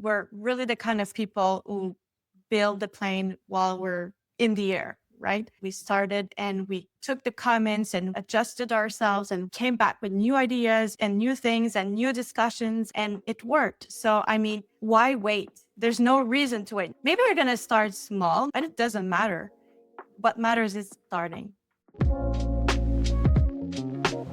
we're really the kind of people who build the plane while we're in the air, right? We started and we took the comments and adjusted ourselves and came back with new ideas and new things and new discussions, and it worked. So, I mean, why wait? There's no reason to wait. Maybe we're going to start small, but it doesn't matter. What matters is starting.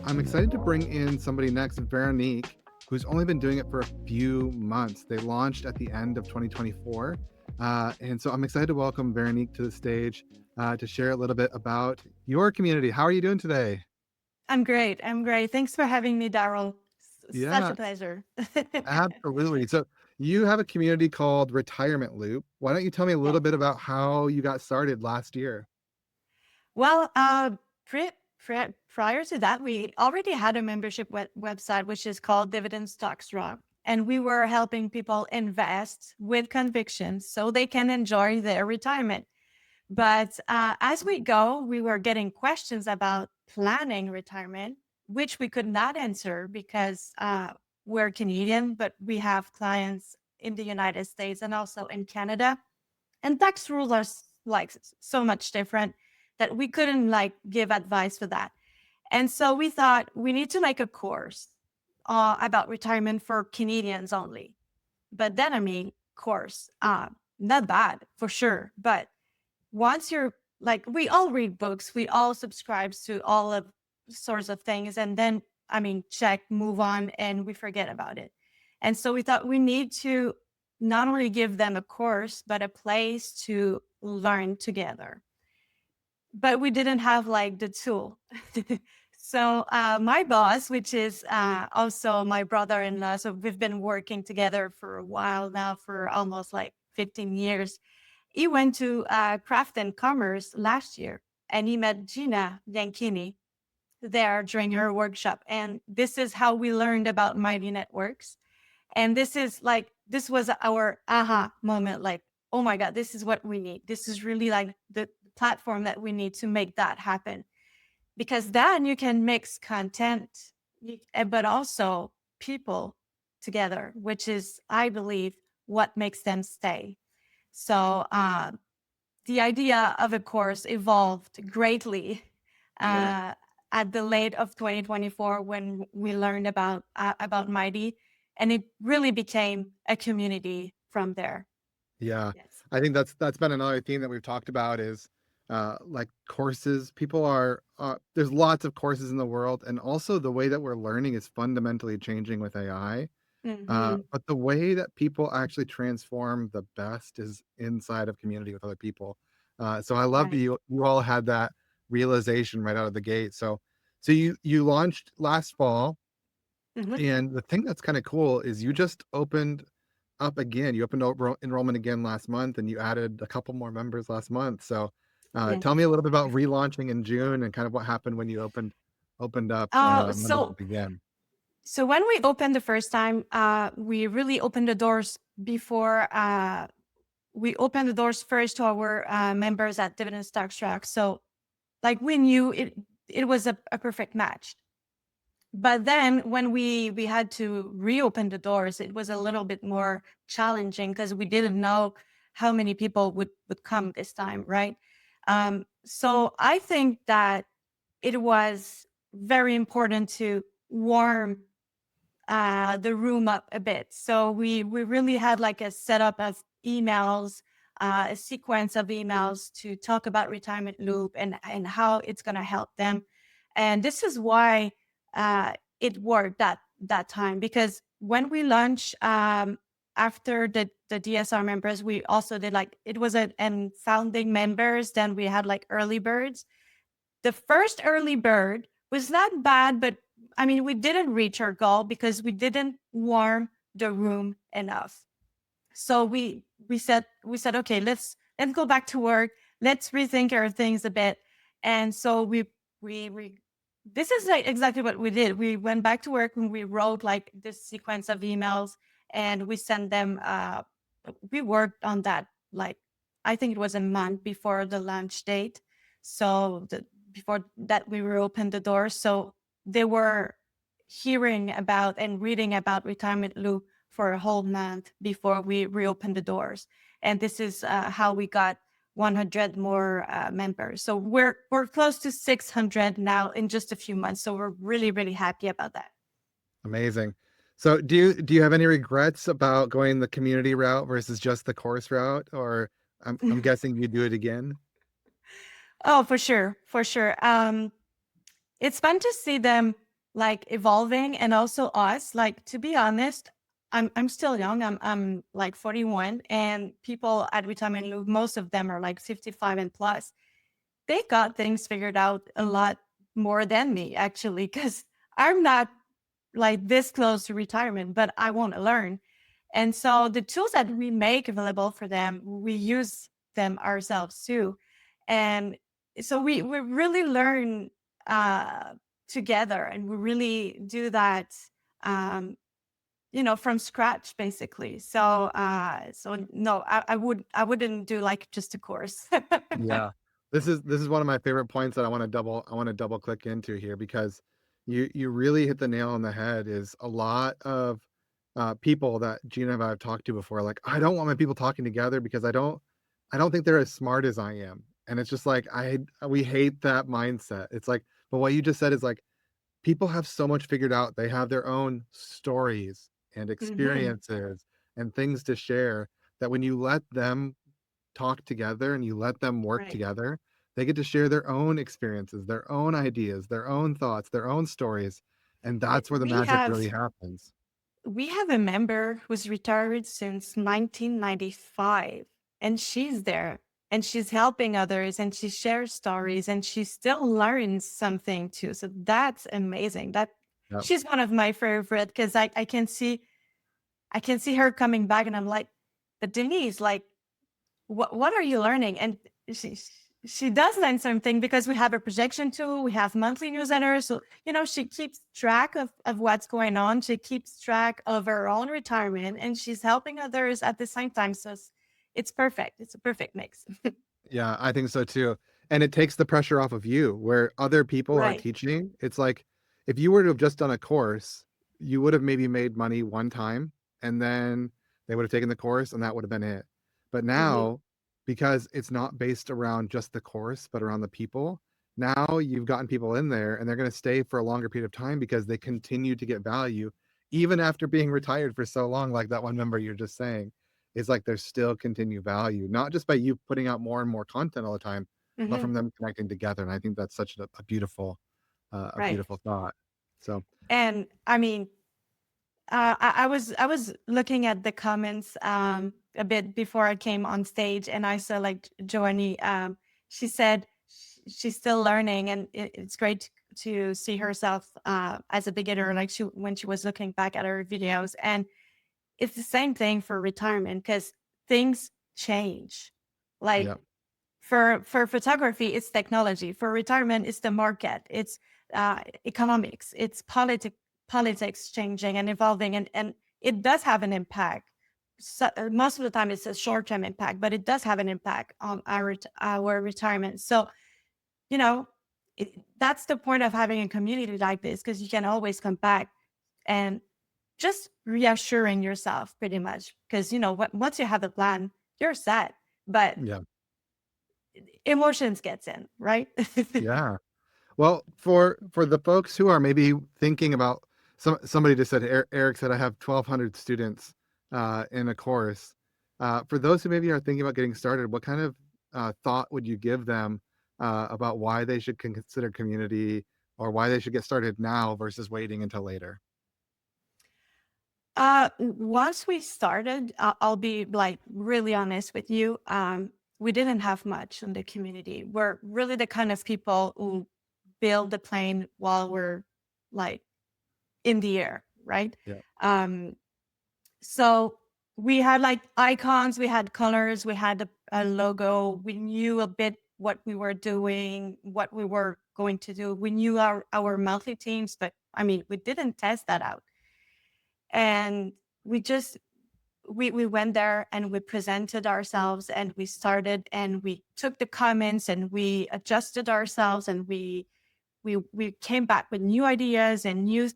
I'm excited to bring in somebody next, Veronique, who's only been doing it for a few months. They launched at the end of 2024. And so I'm excited to welcome Veronique to the stage to share a little bit about your community. How are you doing today? I'm great. I'm great. Thanks for having me, Daryl. Such Yeah, a pleasure. absolutely. So you have a community called Retirement Loop. Why don't you tell me a little Yes. bit about how you got started last year? Well, prior to that, we already had a membership website, which is called Dividend Stocks Rock. And we were helping people invest with conviction so they can enjoy their retirement. But as we go, we were getting questions about planning retirement, which we could not answer because we're Canadian, but we have clients in the United States and also in Canada. And tax rules are so much different that we couldn't like give advice for that. And so we thought we need to make a course about retirement for Canadians only. But then, I mean, course, not bad for sure. But once you're like, we all read books, we all subscribe to all of sorts of things. And then, I mean, check, move on, and we forget about it. And so we thought we need to not only give them a course, but a place to learn together. But we didn't have like the tool. So my boss, which is also my brother-in-law, so we've been working together for a while now, for almost like 15 years. He went to Craft and Commerce last year, and he met Gina Bianchini there during her workshop. And this is how we learned about Mighty Networks. And this was our aha moment, like, oh my God, this is what we need. This is really like the platform that we need to make that happen. Because then you can mix content, but also people together, which is, I believe, what makes them stay. So the idea of a course evolved greatly uh, at the late of 2024 when we learned about Mighty, and it really became a community from there. Yeah, Yes. I think that's been another theme that we've talked about is like courses. People are there's lots of courses in the world, and also the way that we're learning is fundamentally changing with AI. Hmm. But the way that people actually transform the best is inside of community with other people. So I love that Right. you all had that realization right out of the gate. So you launched last fall, Hmm. and the thing that's kind of cool is you just opened up again. You opened enrollment again last month, and you added a couple more members last month. So, Yes. tell me a little bit about relaunching in June and kind of what happened when you opened up Uh, so membership again. so when we opened the first time, we really opened the doors before. We opened the doors first to our members at Dividend Stocks Track. So like we knew it was a perfect match. But then when we had to reopen the doors, it was a little bit more challenging because we didn't know how many people would come this time, right? So I think that it was very important to warm the room up a bit. So we really had like a setup of emails, a sequence of emails to talk about retirement loop and how it's going to help them. And this is why it worked that time, because when we launched after the DSR members, we also did like it was a and founding members. Then we had like early birds. The first early bird was not bad, but I mean, we didn't reach our goal because we didn't warm the room enough. So we said, okay, let's go back to work. Let's rethink our things a bit. And so we this is like exactly what we did. We went back to work and we wrote like this sequence of emails and we sent them. We worked on that like I think it was a month before the launch date. So before that we reopened the doors. So they were hearing about and reading about retirement loop for a whole month before we reopened the doors. And this is how we got 100 more members. So we're close to 600 now in just a few months. So we're really, really happy about that. Amazing. So do you have any regrets about going the community route versus just the course route? Or I'm guessing you do it again? Oh, for sure, for sure. It's fun to see them like evolving, and also us. Like, to be honest, I'm still young. I'm like 41, and people at retirement loop, most of them are like 55 and plus. They got things figured out a lot more than me, actually, because I'm not like this close to retirement, but I want to learn. And so the tools that we make available for them, we use them ourselves too. And so we really learn uh, together, and we really do that, um, from scratch, basically. So no, I wouldn't do like just a course. Yeah. This is one of my favorite points that I want to double click into here, because you really hit the nail on the head. Is a lot of people that Gina and I have talked to before, like, I don't want my people talking together because I don't think they're as smart as I am. And it's just like, we hate that mindset. It's like, but what you just said is like, people have so much figured out. They have their own stories and Hmm. experiences and things to share, that when you let them talk together and you let them work Right. together, they get to share their own experiences, their own ideas, their own thoughts, their own stories. And that's where the We magic have really happens. We have a member who's retired since 1995, and she's there, and she's helping others, and she shares stories, and she still learns something too. So that's amazing. That Yep. she's one of my favorite, because I can see her coming back, and I'm like, but Denise, like, what are you learning? And she she does learn something, because we have a projection tool, we have monthly newsletters. So, she keeps track of what's going on. She keeps track of her own retirement, and she's helping others at the same time. So it's perfect. It's a perfect mix. Yeah, I think so too. And it takes the pressure off of you where other people are Right. teaching. It's like, if you were to have just done a course, you would have maybe made money one time, and then they would have taken the course and that would have been it. But Hmm. now, because it's not based around just the course, but around the people, now you've gotten people in there and they're going to stay for a longer period of time because they continue to get value even after being retired for so long, like that one member you're just saying. Is like there's still continued value, not just by you putting out more and more content all the time, but Hmm. from them connecting together. And I think that's such a Right. beautiful thought. So And I mean, I was looking at the comments a bit before I came on stage, and I saw like Joanie. She said she's still learning, and it's great to see herself as a beginner, like when she was looking back at her videos. And it's the same thing for retirement, because things change. Like, yeah, for photography, it's technology. For retirement, it's the market. It's economics. It's politics changing and evolving, and it does have an impact. So, most of the time, it's a short term impact, but it does have an impact on our retirement. So, you know, that's the point of having a community like this, because you can always come back and just reassuring yourself, pretty much. Because once you have a plan, you're set. But yeah, emotions gets in, right? yeah. Well, for the folks who are maybe thinking about, somebody just said, Eric said, I have 1,200 students in a course. For those who maybe are thinking about getting started, what kind of thought would you give them about why they should consider community, or why they should get started now versus waiting until later? Once we started, I'll be like really honest with you. We didn't have much in the community. We're really the kind of people who build the plane while we're like in the air, right? Yeah, Um, so we had like icons, we had colors, we had a logo. We knew a bit what we were doing, what we were going to do. We knew our monthly teams, but I mean, we didn't test that out. And we just we went there, and we presented ourselves, and we started, and we took the comments, and we adjusted ourselves, and we came back with new ideas, and new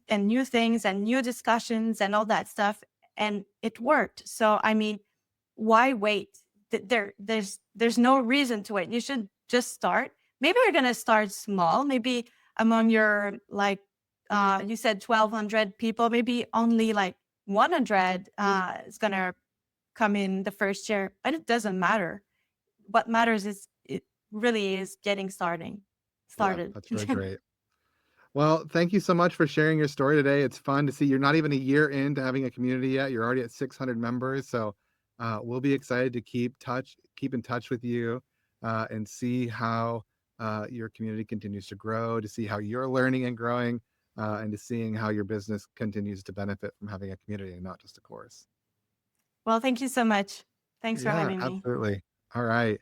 things, and new discussions, and all that stuff. and it worked. So I mean, why wait? There's no reason to wait. You should just start. Maybe you're gonna start small. Maybe among your like you said 1,200 people, maybe only like 100 is gonna come in the first year, but it doesn't matter. What matters is it really is getting Yeah, started. that's really great. Well, thank you so much for sharing your story today. It's fun to see you're not even a year into having a community yet. You're already at 600 members. So we'll be excited to keep in touch with you, and see how your community continues to grow, to see how you're learning and growing, and to seeing how your business continues to benefit from having a community and not just a course. Well, thank you so much. Thanks for Yeah, having me. absolutely. All right.